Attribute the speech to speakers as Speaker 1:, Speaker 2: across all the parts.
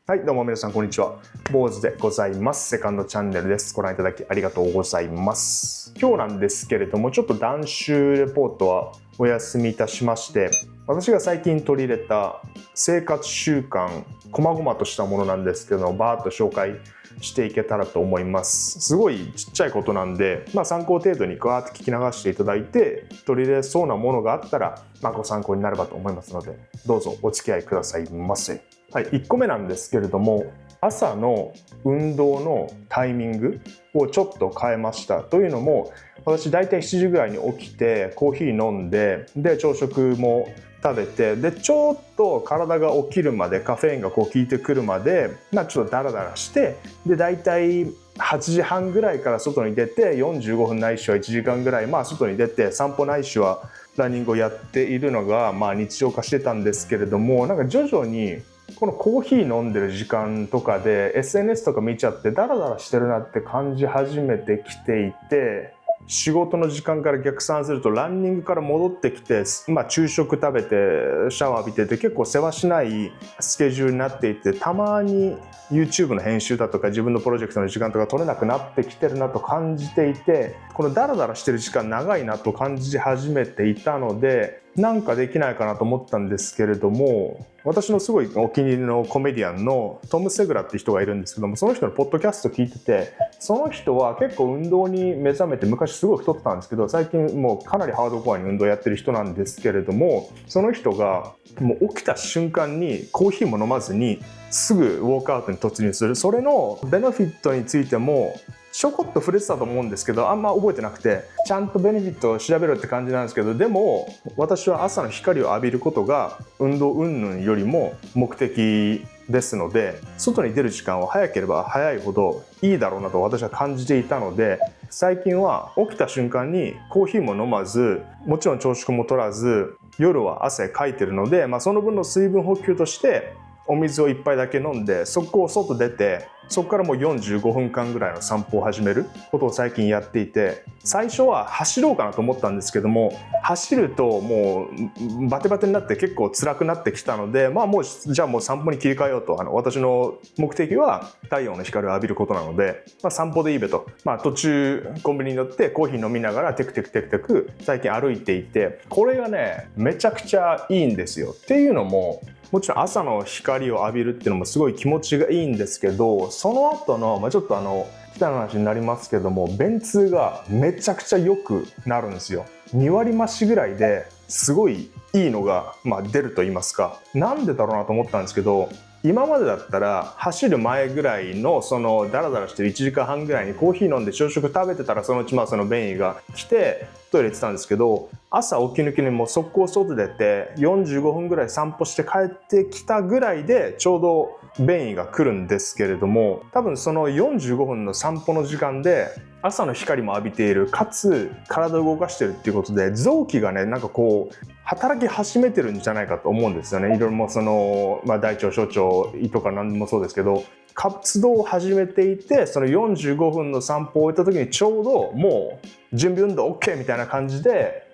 Speaker 1: はい、どうも皆さんこんにちは。坊主でございます。セカンドチャンネルです。ご覧いただきありがとうございます。今日なんですけれども、ちょっと断酒レポートはお休みいたしまして、私が最近取り入れた生活習慣、細々としたものなんですけど、バーッと紹介していけたらと思います。すごいちっちゃいことなんで、参考程度にガーッと聞き流していただいて、取り入れそうなものがあったら、ご参考になればと思いますので、どうぞお付き合いくださいませ。はい、1個目なんですけれども、朝の運動のタイミングをちょっと変えました。というのも、私大体7時ぐらいに起きてコーヒー飲んで、朝食も食べて、ちょっと体が起きるまで、カフェインが効いてくるまで、ちょっとダラダラして、大体8時半ぐらいから外に出て、45分ないしは1時間ぐらい、外に出て散歩ないしはランニングをやっているのが、日常化してたんですけれども、徐々にこのコーヒー飲んでる時間とかで SNS とか見ちゃってダラダラしてるなって感じ始めてきていて、仕事の時間から逆算するとランニングから戻ってきて、昼食食べてシャワー浴びてて結構せわしないスケジュールになっていて、たまに YouTube の編集だとか自分のプロジェクトの時間とか取れなくなってきてるなと感じていて、このダラダラしてる時間長いなと感じ始めていたので、なんかできないかなと思ったんですけれども、私のすごいお気に入りのコメディアンのトム・セグラって人がいるんですけども、その人のポッドキャスト聞いてて、その人は結構運動に目覚めて、昔すごい太ってたんですけど、最近もうかなりハードコアに運動やってる人なんですけれども、その人がもう起きた瞬間にコーヒーも飲まずにすぐウォークアウトに突入する。それのベネフィットについてもちょこっと触れてたと思うんですけど、あんま覚えてなくて、ちゃんとベネフィットを調べろって感じなんですけど、でも私は朝の光を浴びることが運動云々よりも目的ですので、外に出る時間は早ければ早いほどいいだろうなと私は感じていたので、最近は起きた瞬間にコーヒーも飲まず、もちろん朝食も取らず、夜は汗かいてるので、その分の水分補給としてお水を1杯だけ飲んで、そこを外出て、そこからもう45分間ぐらいの散歩を始めることを最近やっていて、最初は走ろうかなと思ったんですけども、走るともうバテバテになって結構辛くなってきたので、もうじゃあもう散歩に切り替えようと。私の目的は太陽の光を浴びることなので、散歩でいいべと。途中コンビニに寄ってコーヒー飲みながらテクテクテクテク最近歩いていて、これがねめちゃくちゃいいんですよ。っていうのも、もちろん朝の光を浴びるっていうのもすごい気持ちがいいんですけど、その後の、ちょっと汚い話になりますけども、便通がめちゃくちゃ良くなるんですよ。2割増しぐらいですごいいいのが、出ると言いますか。なんでだろうなと思ったんですけど、今までだったら走る前ぐらいのそのダラダラしてる1時間半ぐらいにコーヒー飲んで朝食食べてたら、そのうちその便意が来てトイレ行ってたんですけど、朝起き抜きにもう速攻外出て45分ぐらい散歩して帰ってきたぐらいでちょうど便意が来るんですけれども、多分その45分の散歩の時間で朝の光も浴びている、かつ体を動かしてるっていうことで、臓器がね働き始めてるんじゃないかと思うんですよね。いろいろも大腸小腸胃とか何でもそうですけど、活動を始めていて、その45分の散歩を終えた時にちょうどもう準備運動 OK みたいな感じで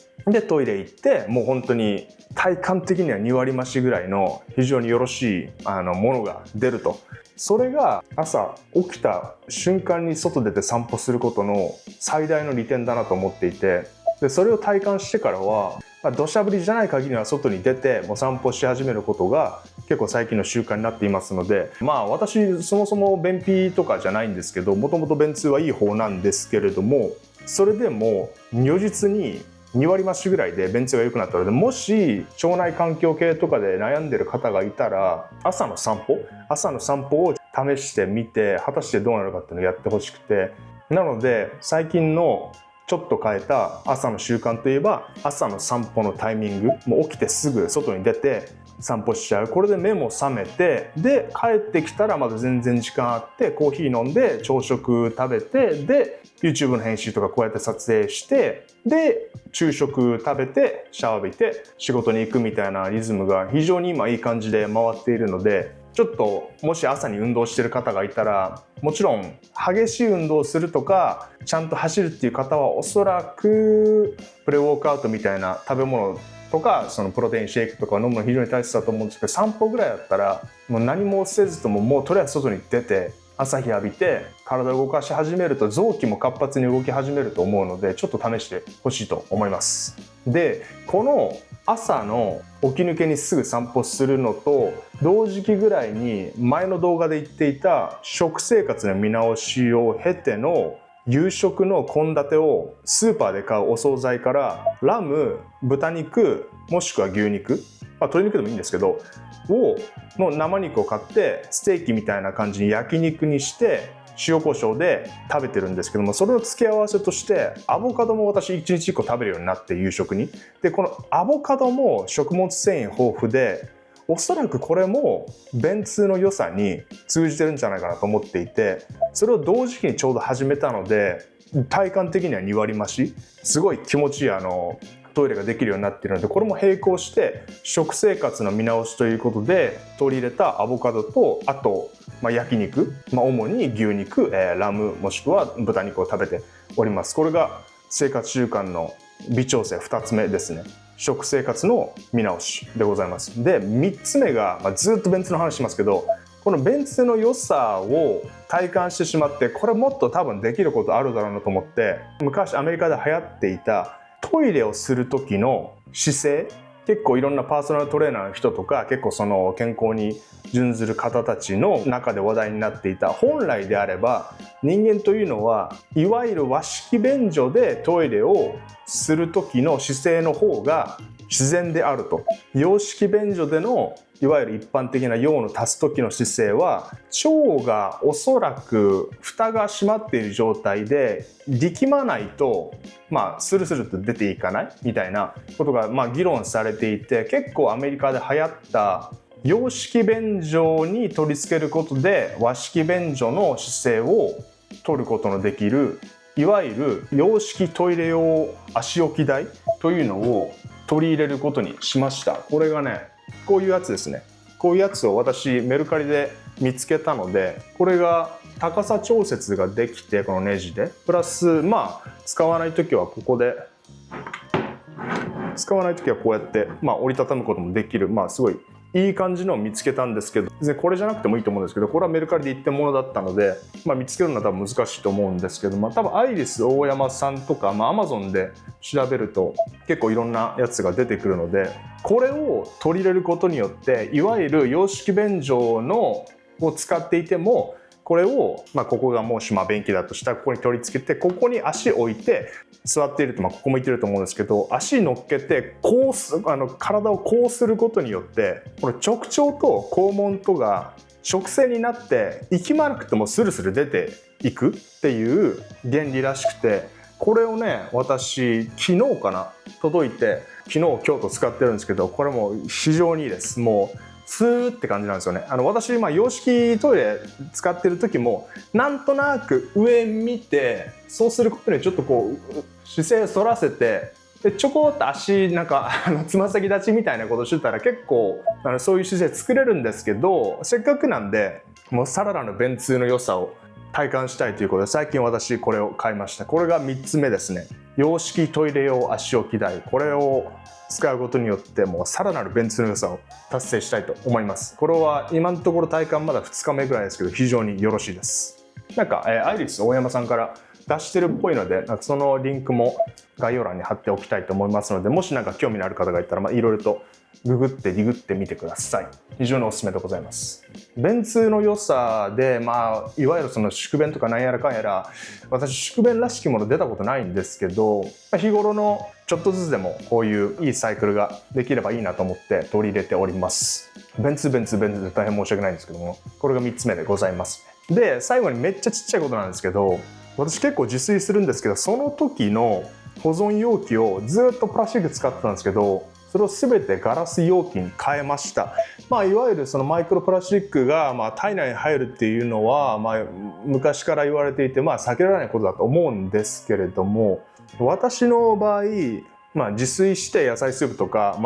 Speaker 1: トイレ行って、もう本当に体感的には2割増しぐらいの非常によろしいものが出ると。それが朝起きた瞬間に外出て散歩することの最大の利点だなと思っていて、でそれを体感してからは、土砂降りじゃない限りは外に出てもう散歩し始めることが結構最近の習慣になっていますので、私そもそも便秘とかじゃないんですけど、もともと便通はいい方なんですけれども、それでも如実に2割増しぐらいで便通が良くなったので、もし腸内環境系とかで悩んでる方がいたら、朝の散歩を試してみて、果たしてどうなるかっていうのをやってほしくて、なので最近のちょっと変えた朝の習慣といえば、朝の散歩のタイミング、もう起きてすぐ外に出て散歩しちゃう。これで目も覚めて、で帰ってきたらまだ全然時間あって、コーヒー飲んで朝食食べて、で YouTube の編集とかこうやって撮影して、で昼食食べてシャワー浴びて仕事に行くみたいなリズムが非常に今いい感じで回っているので、ちょっともし朝に運動してる方がいたら、もちろん激しい運動をするとかちゃんと走るっていう方はおそらくプレウォークアウトみたいな食べ物とかそのプロテインシェイクとか飲むの非常に大切だと思うんですけど、散歩ぐらいだったらもう何もせずとももうとりあえず外に出て朝日浴びて体を動かし始めると臓器も活発に動き始めると思うので、ちょっと試してほしいと思います。でこの朝の起き抜けにすぐ散歩するのと同時期ぐらいに前の動画で言っていた食生活の見直しを経ての夕食の献立をスーパーで買うお惣菜からラム、豚肉もしくは牛肉、鶏肉でもいいんですけどの生肉を買ってステーキみたいな感じに焼肉にして塩コショウで食べてるんですけども、それの付け合わせとしてアボカドも私1日1個食べるようになって、夕食に。でこのアボカドも食物繊維豊富で、おそらくこれも便通の良さに通じてるんじゃないかなと思っていて、それを同時期にちょうど始めたので体感的には2割増し、すごい気持ちいいトイレができるようになっているので、これも並行して食生活の見直しということで取り入れたアボカドと、あと焼肉、主に牛肉、ラムもしくは豚肉を食べております。これが生活習慣の微調整2つ目ですね。食生活の見直しでございます。で3つ目が、ずっと便通の話しますけど、この便通の良さを体感してしまって、これもっと多分できることあるだろうなと思って、昔アメリカで流行っていたトイレをする時の姿勢、結構いろんなパーソナルトレーナーの人とか結構その健康に準ずる方たちの中で話題になっていた、本来であれば人間というのはいわゆる和式便所でトイレをする時の姿勢の方が自然であると。洋式便所でのいわゆる一般的な用の足す時の姿勢は、腸がおそらく蓋が閉まっている状態で力まないとスルスルと出ていかないみたいなことが議論されていて、結構アメリカで流行った洋式便所に取り付けることで和式便所の姿勢を取ることのできる、いわゆる洋式トイレ用足置き台というのを取り入れることにしました。これがね、こういうやつですね。こういうやつを私メルカリで見つけたので、これが高さ調節ができて、このネジでプラス使わない時はここで、使わない時はこうやって折りたたむこともできる、すごいいい感じのを見つけたんですけど、これじゃなくてもいいと思うんですけど、これはメルカリで一点物だったので、見つけるのは多分難しいと思うんですけど、多分アイリス大山さんとか、Amazon で調べると結構いろんなやつが出てくるので、これを取り入れることによって、いわゆる洋式便所を使っていても、これを、ここがもし便器だとしたらここに取り付けて、ここに足置いて座っていると、ここもいてると思うんですけど、足乗っけてこう体をこうすることによって、これ直腸と肛門とが直線になって息まなくてもスルスル出ていくっていう原理らしくて、これをね、私昨日かな届いて、昨日今日と使ってるんですけど、これも非常にいいです。もうスーって感じなんですよね。私洋式トイレ使ってる時もなんとなく上見て、そうすることでちょっとこう姿勢反らせて、でちょこっと足つま先立ちみたいなことしてたら結構そういう姿勢作れるんですけど、せっかくなんでもうさらなる便通の良さを体感したいということで、最近私これを買いました。これが3つ目ですね。洋式トイレ用足置き台、これを使うことによってもうさらなる便通の良さを達成したいと思います。これは今のところ体感まだ2日目ぐらいですけど、非常によろしいです。アイリス大山さんから出してるっぽいので、そのリンクも概要欄に貼っておきたいと思いますので、もし興味のある方がいたらいろいろとググってディグってみてください。非常におすすめでございます。便通の良さで、いわゆるその宿便とかなんやらかんやら、私宿便らしきもの出たことないんですけど、日頃のちょっとずつでもこういういいサイクルができればいいなと思って取り入れております。便通で大変申し訳ないんですけども、これが3つ目でございます。で最後にめっちゃちっちゃいことなんですけど、私結構自炊するんですけど、その時の保存容器をずっとプラスチック使ってたんですけど、それを全てガラス容器に変えました。いわゆるそのマイクロプラスチックが体内に入るっていうのは昔から言われていて避けられないことだと思うんですけれども、私の場合自炊して野菜スープとか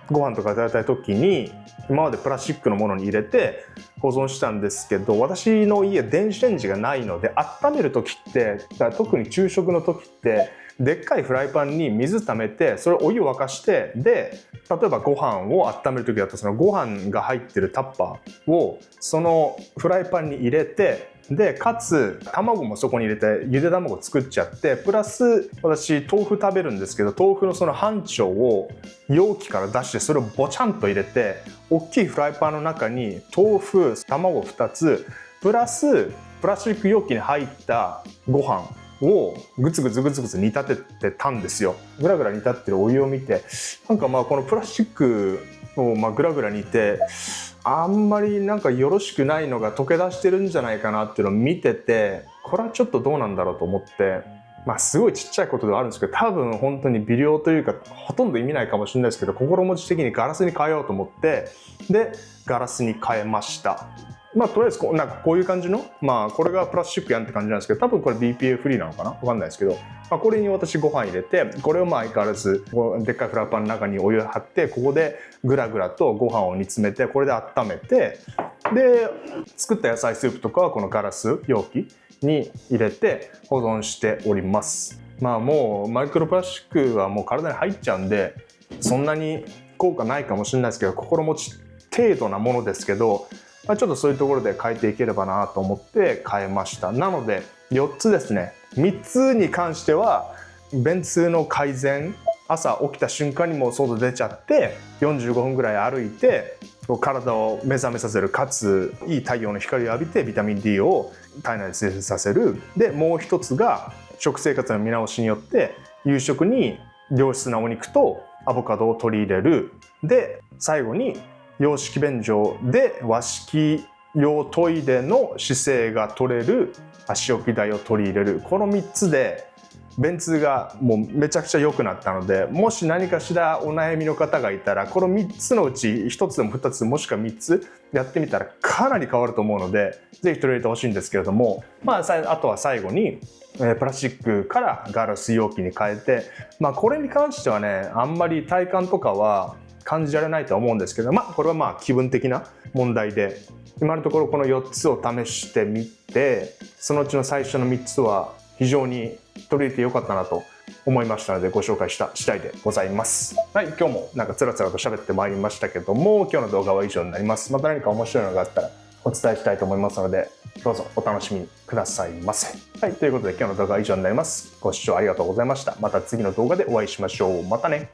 Speaker 1: ご飯とか食べたい時に今までプラスチックのものに入れて保存したんですけど、私の家電子レンジがないので、温める時って特に昼食の時ってでっかいフライパンに水溜めて、それお湯を沸かして、で例えばご飯を温める時だと、そのご飯が入ってるタッパーをそのフライパンに入れて、でかつ卵もそこに入れてゆで卵作っちゃって、プラス私豆腐食べるんですけど、豆腐のその半丁を容器から出して、それをボチャンと入れて、大きいフライパンの中に豆腐、卵2つプラスプラスチック容器に入ったご飯をグツグツ煮立ててたんですよ。グラグラ煮立ってるお湯を見て、なんかこのプラスチックをグラグラ煮て、あんまりなんかよろしくないのが溶け出してるんじゃないかなっていうのを見てて、これはちょっとどうなんだろうと思って、すごいちっちゃいことではあるんですけど、多分本当に微量というかほとんど意味ないかもしれないですけど、心持ち的にガラスに変えようと思って、でガラスに変えました。とりあえずなんかこういう感じの、これがプラスチックやんって感じなんですけど、多分これ BPA フリーなのかな、わかんないですけど、これに私ご飯入れて、これを相変わらずでっかいフライパンの中にお湯を張って、ここでグラグラとご飯を煮詰めて、これで温めて、で作った野菜スープとかはこのガラス容器に入れて保存しております。もうマイクロプラスチックはもう体に入っちゃうんで、そんなに効果ないかもしれないですけど、心持ち程度なものですけど、ちょっとそういうところで変えていければなと思って変えました。なので4つですね。3つに関しては便通の改善、朝起きた瞬間にもう外出ちゃって45分ぐらい歩いて体を目覚めさせる、かついい太陽の光を浴びてビタミン D を体内で生成させる。でもう一つが食生活の見直しによって夕食に良質なお肉とアボカドを取り入れる。で最後に洋式便所で和式用トイレの姿勢が取れる足置き台を取り入れる。この3つで便通がもうめちゃくちゃ良くなったので、もし何かしらお悩みの方がいたら、この3つのうち1つでも2つもしくは3つやってみたらかなり変わると思うので、ぜひ取り入れてほしいんですけれども、あとは最後にプラスチックからガラス容器に変えて、これに関してはね、あんまり体感とかは感じられないとは思うんですけど、これは気分的な問題で、今のところこの4つを試してみて、そのうちの最初の3つは非常に取り入れてよかったなと思いましたので、ご紹介した次第でございます。はい、今日もなんかつらつらと喋ってまいりましたけども、今日の動画は以上になります。また何か面白いのがあったらお伝えしたいと思いますので、どうぞお楽しみくださいませ。はい、ということで今日の動画は以上になります。ご視聴ありがとうございました。また次の動画でお会いしましょう。またね。